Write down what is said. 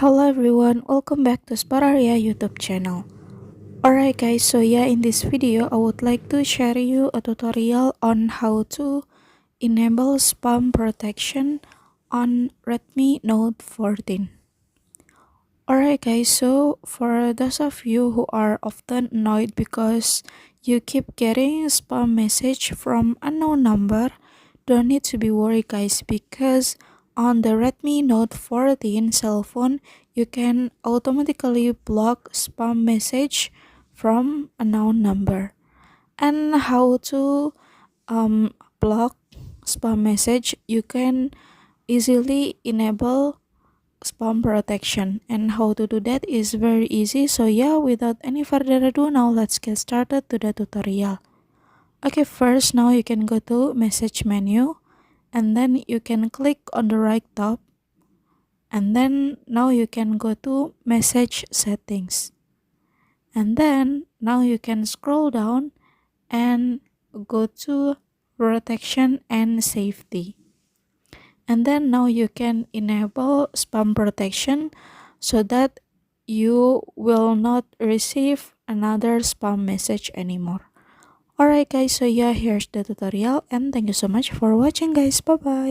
Hello everyone, welcome back to Spararia YouTube channel. Alright guys, so yeah, in this video I would like to share you a tutorial on how to enable spam protection on Redmi Note 14. Alright guys, so for those of you who are often annoyed because you keep getting spam message from unknown number, don't need to be worried guys, because on the Redmi Note 14 cell phone you can automatically block spam message from unknown number. And how to block spam message, you can easily enable spam protection, and how to do that is very easy. So yeah, without any further ado, now let's get started to the tutorial. Okay, first now you can go to message menu, and then you can click on the right top, and then now you can go to message settings, and then now you can scroll down and go to protection and safety. And then now you can enable spam protection so that you will not receive another spam message anymore. Alright guys, so yeah, here's the tutorial, and thank you so much for watching guys. Bye bye.